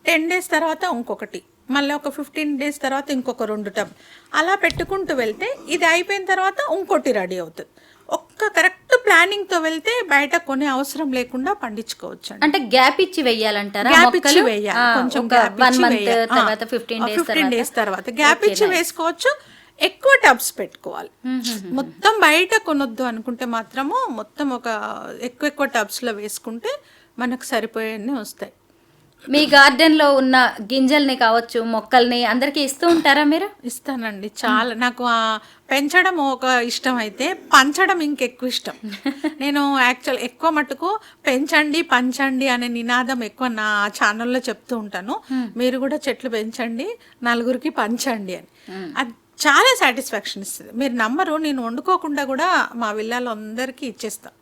10 డేస్ తర్వాత ఇంకొకటి, మళ్ళీ ఒక 15 డేస్ తర్వాత ఇంకొక 2 టబ్, అలా పెట్టుకుంటూ వెళ్తే ఇది అయిపోయిన తర్వాత ఇంకోటి రెడీ అవుతుంది. ఒక్క కరెక్ట్ ప్లానింగ్తో వెళ్తే బయట కొనే అవసరం లేకుండా పండించుకోవచ్చు. అంటే గ్యాప్ ఇచ్చి వెయ్యాలంటారా? గ్యాప్ ఇచ్చి వేయాలి, కొంచెం గ్యాప్ ఇచ్చి 1 మంత్ వేయాలి. తర్వాత 15 డేస్ తర్వాత గ్యాప్ ఇచ్చి వేసుకోవచ్చు. ఎక్కువ టబ్స్ పెట్టుకోవాలి. మొత్తం బయట కొనొద్దు అనుకుంటే మాత్రము మొత్తం ఒక ఎక్కువ టబ్స్లో వేసుకుంటే మనకు సరిపోయేవన్నీ వస్తాయి. మీ గార్డెన్ లో ఉన్న గింజల్ని కావచ్చు, మొక్కల్ని అందరికి ఇస్తూ ఉంటారా మీరు? ఇస్తానండి, చాలా. నాకు పెంచడం ఒక ఇష్టం అయితే పంచడం ఇంకెక్కువ ఇష్టం. నేను యాక్చువల్ ఎక్కువ మటుకు పెంచండి పంచండి అనే నినాదం ఎక్కువ నా ఛానల్లో చెప్తూ ఉంటాను. మీరు కూడా చెట్లు పెంచండి, నలుగురికి పంచండి అని. అది చాలా సాటిస్ఫాక్షన్ ఇస్తుంది. మీరు నమ్మరు, నేను వండుకోకుండా కూడా మా విల్లాలో అందరికీ ఇచ్చేస్తాను.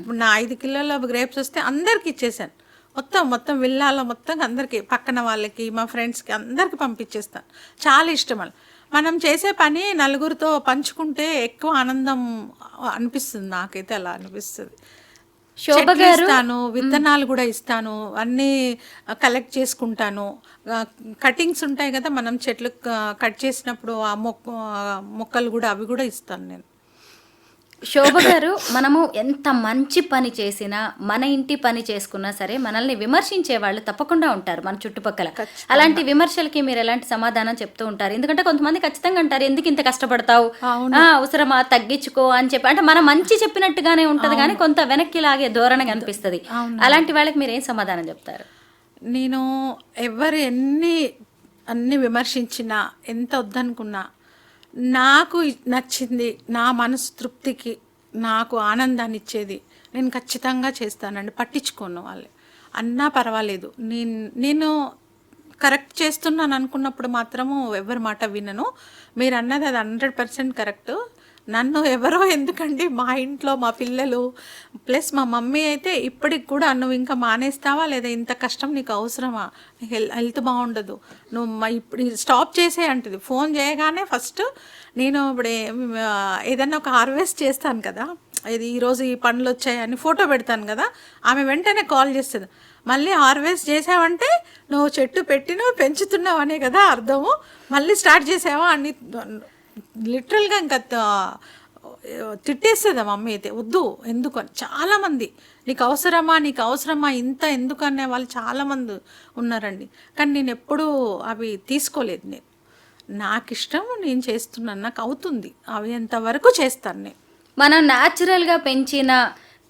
ఇప్పుడు నా 5 కిలోల గ్రేప్స్ వస్తే అందరికి ఇచ్చేసాను. మొత్తం విల్లాలో మొత్తం అందరికి, పక్కన వాళ్ళకి, మా ఫ్రెండ్స్కి అందరికి పంపించేస్తాను. చాలా ఇష్టం. మనం చేసే పని నలుగురితో పంచుకుంటే ఎక్కువ ఆనందం అనిపిస్తుంది. నాకైతే అలా అనిపిస్తుంది. శోభ గారు, ఇస్తాను, విత్తనాలు కూడా ఇస్తాను, అన్నీ కలెక్ట్ చేసుకుంటాను. కటింగ్స్ ఉంటాయి కదా, మనం చెట్లు కట్ చేసినప్పుడు ఆ మొక్కలు కూడా, అవి కూడా ఇస్తాను నేను. శోభ గారు, మనము ఎంత మంచి పని చేసినా, మన ఇంటి పని చేసుకున్నా సరే మనల్ని విమర్శించే వాళ్ళు తప్పకుండా ఉంటారు మన చుట్టుపక్కల. అలాంటి విమర్శలకి మీరు ఎలాంటి సమాధానం చెప్తూ ఉంటారు? ఎందుకంటే కొంతమంది ఖచ్చితంగా అంటారు, ఎందుకు ఇంత కష్టపడతావు, అవసరమా, తగ్గించుకో అని చెప్పి. అంటే మనం మంచి చెప్పినట్టుగానే ఉంటది కానీ కొంత వెనక్కి లాగే ధోరణి కనిపిస్తుంది. అలాంటి వాళ్ళకి మీరు ఏం సమాధానం చెప్తారు? నేను ఎవరు అన్ని విమర్శించినా, ఎంత వద్దనుకున్నా, నాకు నచ్చింది, నా మనసు తృప్తికి, నాకు ఆనందాన్ని ఇచ్చేది నేను ఖచ్చితంగా చేస్తానండి. పట్టించుకోను వాళ్ళు అన్నా పర్వాలేదు. నేను కరెక్ట్ చేస్తున్నాను అనుకున్నప్పుడు మాత్రము ఎవరి మాట వినను. మీరు అన్నది అది 100% కరెక్ట్. నన్ను ఎవరో ఎందుకండి, మా ఇంట్లో మా పిల్లలు ప్లస్ మా మమ్మీ అయితే ఇప్పటికి కూడా, నువ్వు ఇంకా మానేస్తావా లేదా, ఇంత కష్టం నీకు అవసరమా, హెల్త్ బాగుండదు, నువ్వు ఇప్పుడు స్టాప్ చేసే అంటుంది. ఫోన్ చేయగానే ఫస్ట్ నేను ఇప్పుడు ఏదన్నా ఒక హార్వెస్ట్ చేస్తాను కదా, ఇది ఈరోజు ఈ పండ్లు వచ్చాయని ఫోటో పెడతాను కదా, ఆమె వెంటనే కాల్ చేస్తుంది. మళ్ళీ హార్వెస్ట్ చేసావంటే నువ్వు చెట్టు పెట్టినవు పెంచుతున్నావు అనే కదా అర్థము, మళ్ళీ స్టార్ట్ చేసావా అని లిటరల్గా ఇంకా తిట్టేస్తుంది మమ్మీ అయితే. వద్దు, ఎందుకు అని. చాలామంది నీకు అవసరమా ఇంత ఎందుకు అనే వాళ్ళు చాలామంది ఉన్నారండి. కానీ నేను ఎప్పుడూ అవి తీసుకోలేదు. నాకు ఇష్టం, నేను చేస్తున్నాను, నాకు అవుతుంది, అవి ఎంతవరకు చేస్తాను నేను. మనం న్యాచురల్గా పెంచిన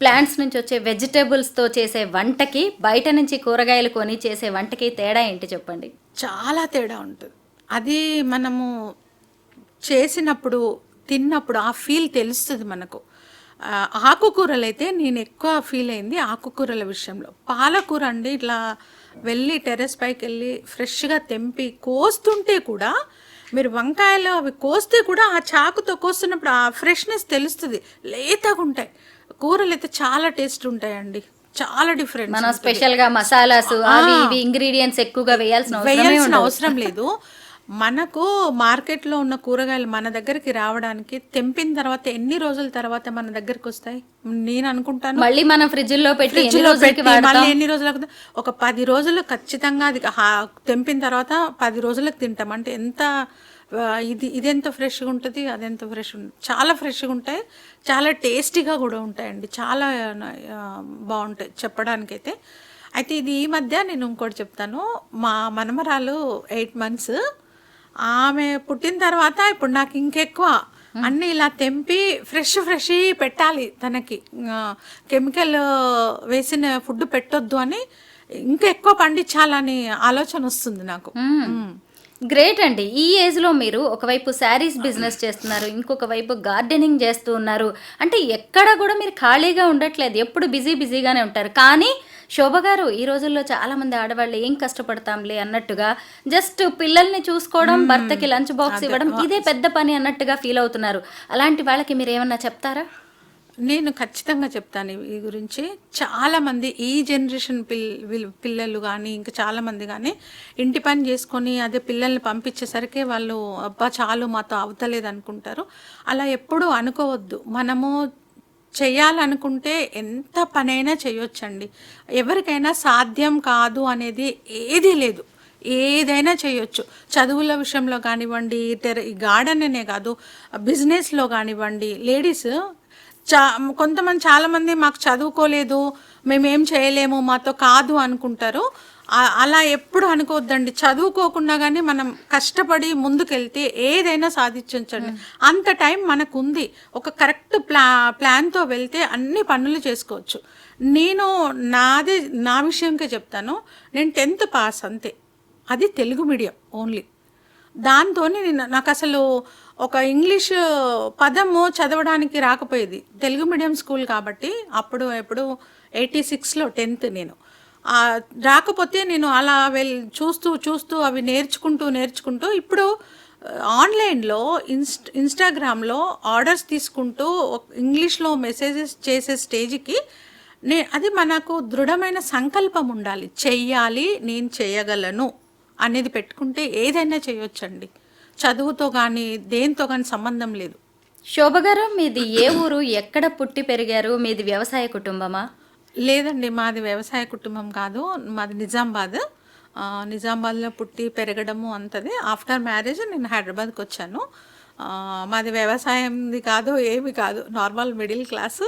ప్లాంట్స్ నుంచి వచ్చే వెజిటేబుల్స్తో చేసే వంటకి, బయట నుంచి కూరగాయలు కొని చేసే వంటకి తేడా ఏంటి చెప్పండి? చాలా తేడా ఉంటుంది. అది మనము చేసినప్పుడు, తిన్నప్పుడు ఆ ఫీల్ తెలుస్తుంది మనకు. ఆకుకూరలు అయితే నేను ఎక్కువ ఫీల్ అయింది ఆకుకూరల విషయంలో. పాలకూర అండి, ఇట్లా వెళ్ళి టెర్రస్ పైకి వెళ్ళి ఫ్రెష్గా తెంపి కోస్తుంటే కూడా, మీరు వంకాయలు అవి కోస్తే కూడా ఆ చాకుతో కోస్తున్నప్పుడు ఆ ఫ్రెష్నెస్ తెలుస్తుంది. లేతగా ఉంటాయి కూరలు అయితే, చాలా టేస్ట్ ఉంటాయండి, చాలా డిఫరెంట్. మనం స్పెషల్గా మసాలాస్ అవి ఇవి ఇంగ్రీడియంట్స్ ఎక్కువగా వేయాల్సిన అవసరం లేదు. మనకు మార్కెట్లో ఉన్న కూరగాయలు మన దగ్గరికి రావడానికి తెంపిన తర్వాత ఎన్ని రోజుల తర్వాత మన దగ్గరికి వస్తాయి? నేను అనుకుంటాను మళ్ళీ మనం ఫ్రిడ్జ్లో పెట్టి మళ్ళీ ఎన్ని రోజులకు, ఒక 10 రోజులు ఖచ్చితంగా. అది తెంపిన తర్వాత 10 రోజులకు తింటాం అంటే ఎంత ఇది ఎంత ఫ్రెష్గా ఉంటుంది, అదెంత ఫ్రెష్ ఉంటుంది. చాలా ఫ్రెష్గా ఉంటాయి, చాలా టేస్టీగా కూడా ఉంటాయండి, చాలా బాగుంటాయి చెప్పడానికైతే. అయితే ఇది ఈ మధ్య నేను ఇంకోటి చెప్తాను. మా మనమరాలు 8 months, ఆమె పుట్టిన తర్వాత ఇప్పుడు నాకు ఇంకెక్కువ అన్నీ ఇలా తెంపి ఫ్రెష్ పెట్టాలి తనకి, కెమికల్ వేసిన ఫుడ్ పెట్టొద్దు అని, ఇంకా ఎక్కువ పండించాలని ఆలోచన వస్తుంది నాకు. గ్రేట్ అండి. ఈ ఏజ్లో మీరు ఒకవైపు శారీస్ బిజినెస్ చేస్తున్నారు, ఇంకొక వైపు గార్డెనింగ్ చేస్తూ ఉన్నారు. అంటే ఎక్కడ కూడా మీరు ఖాళీగా ఉండట్లేదు, ఎప్పుడు బిజీగానే ఉంటారు. కానీ శోభ గారు, ఈ రోజుల్లో చాలా మంది ఆడవాళ్ళు ఏం కష్టపడతాంలే అన్నట్టుగా జస్ట్ పిల్లల్ని చూసుకోవడం, భర్తకి లంచ్ బాక్స్ ఇవ్వడం, ఇదే పెద్ద పని అన్నట్టుగా ఫీల్ అవుతున్నారు. అలాంటి వాళ్ళకి మీరు ఏమన్నా చెప్తారా? నేను ఖచ్చితంగా చెప్తాను ఈ గురించి. చాలామంది ఈ జనరేషన్ పిల్లలు కానీ ఇంకా చాలామంది కానీ ఇంటి పని చేసుకొని అదే పిల్లల్ని పంపించేసరికి వాళ్ళు అబ్బా చాలు మాతో అవతలేదు అనుకుంటారు. అలా ఎప్పుడూ అనుకోవద్దు. మనము చేయాలనుకుంటే ఎంత పనైనా చేయొచ్చండి. ఎవరికైనా సాధ్యం కాదు అనేది ఏదీ లేదు. ఏదైనా చేయొచ్చు. చదువుల విషయంలో కానివ్వండి, ఈ గార్డెన్ అనే కాదు, బిజినెస్లో కానివ్వండి. లేడీస్ కొంతమంది చాలామంది మాకు చదువుకోలేదు, మేమేం చేయలేము, మాతో కాదు అనుకుంటారు. అలా ఎప్పుడు అనుకోవద్దండి. చదువుకోకుండా కానీ మనం కష్టపడి ముందుకెళ్తే ఏదైనా సాధించండి. అంత టైం మనకు ఉంది. ఒక కరెక్ట్ ప్లాన్తో వెళ్తే అన్ని పనులు చేసుకోవచ్చు. నేను నా విషయంకే చెప్తాను. నేను 10th పాస్ అంతే. అది తెలుగు మీడియం ఓన్లీ. దాంతోనే నాకు అసలు ఒక ఇంగ్లీష్ పదము చదవడానికి రాకపోయేది. తెలుగు మీడియం స్కూల్ కాబట్టి అప్పుడు ఎప్పుడు 86లో 10th నేను. రాకపోతే నేను అలా చూస్తూ అవి నేర్చుకుంటూ ఇప్పుడు ఆన్లైన్లో ఇన్స్టాగ్రామ్లో ఆర్డర్స్ తీసుకుంటూ ఇంగ్లీష్లో మెసేజెస్ చేసే స్టేజ్కి అది మనకు దృఢమైన సంకల్పం ఉండాలి. చెయ్యాలి, నేను చేయగలను అనేది పెట్టుకుంటే ఏదైనా చేయొచ్చండి. చదువుతో కానీ దేంతో కానీ సంబంధం లేదు. శోభ గారు, మీది ఏ ఊరు, ఎక్కడ పుట్టి పెరిగారు? మీది వ్యవసాయ కుటుంబమా? లేదండి, మాది వ్యవసాయ కుటుంబం కాదు. మాది నిజామాబాద్. నిజామాబాద్లో పుట్టి పెరగడము అంతది. ఆఫ్టర్ మ్యారేజ్ నేను హైదరాబాద్కి వచ్చాను. మాది వ్యవసాయంది కాదు, ఏమి కాదు, నార్మల్ మిడిల్ క్లాస్.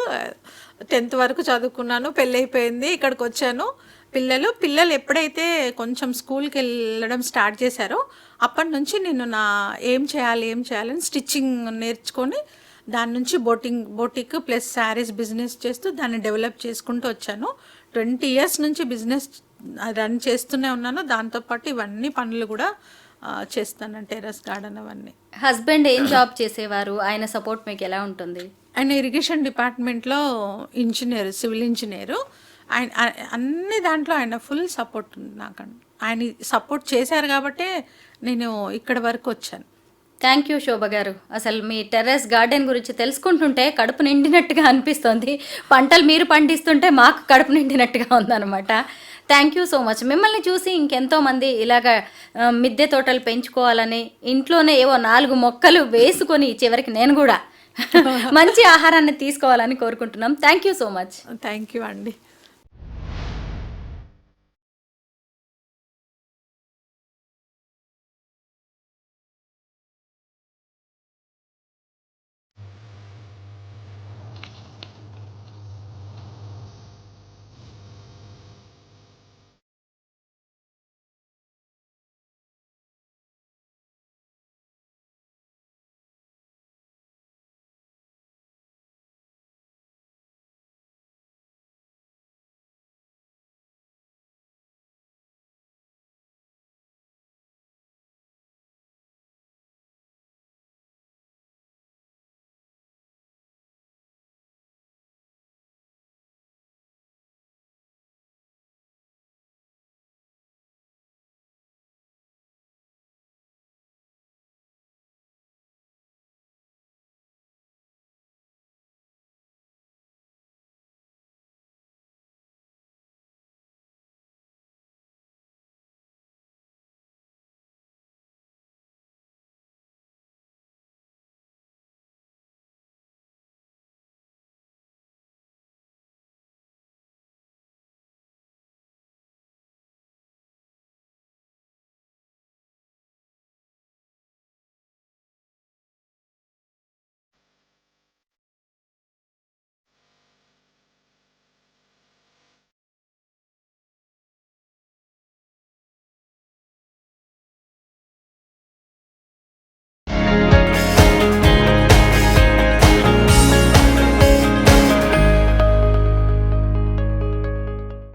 10th వరకు చదువుకున్నాను, పెళ్ళైపోయింది, ఇక్కడికి వచ్చాను. పిల్లలు ఎప్పుడైతే కొంచెం స్కూల్కి వెళ్ళడం స్టార్ట్ చేశారో అప్పటి నుంచి నేను ఏం చేయాలని స్టిచ్చింగ్ నేర్చుకొని దాని నుంచి బోటిక్ ప్లస్ శారీస్ బిజినెస్ చేస్తూ దాన్ని డెవలప్ చేసుకుంటూ వచ్చాను. 20 years నుంచి బిజినెస్ రన్ చేస్తూనే ఉన్నాను. దాంతోపాటు ఇవన్నీ పనులు కూడా చేస్తాను, టెర్రస్ గార్డెన్ అవన్నీ. హస్బెండ్ ఏం జాబ్ చేసేవారు? ఆయన సపోర్ట్ మీకు ఎలా ఉంటుంది? ఆయన ఇరిగేషన్ డిపార్ట్మెంట్లో ఇంజనీర్, సివిల్ ఇంజనీరు. ఆయన అన్ని దాంట్లో ఆయన ఫుల్ సపోర్ట్ ఉంది నాకండి. ఆయన సపోర్ట్ చేశారు కాబట్టే నేను ఇక్కడ వరకు వచ్చాను. థ్యాంక్ యూ శోభ గారు. అసలు మీ టెర్రస్ గార్డెన్ గురించి తెలుసుకుంటుంటే కడుపు నిండినట్టుగా అనిపిస్తుంది. పంటలు మీరు పండిస్తుంటే మాకు కడుపు నిండినట్టుగా ఉందన్నమాట. Thank you so much. మిమ్మల్ని చూసి ఇంకెంతోమంది ఇలాగ మిద్దె తోటలు పెంచుకోవాలని, ఇంట్లోనే ఏవో 4 మొక్కలు వేసుకొని చివరికి నేను కూడా మంచి ఆహారాన్ని తీసుకోవాలని కోరుకుంటున్నాం. Thank you so much. Thank you అండి.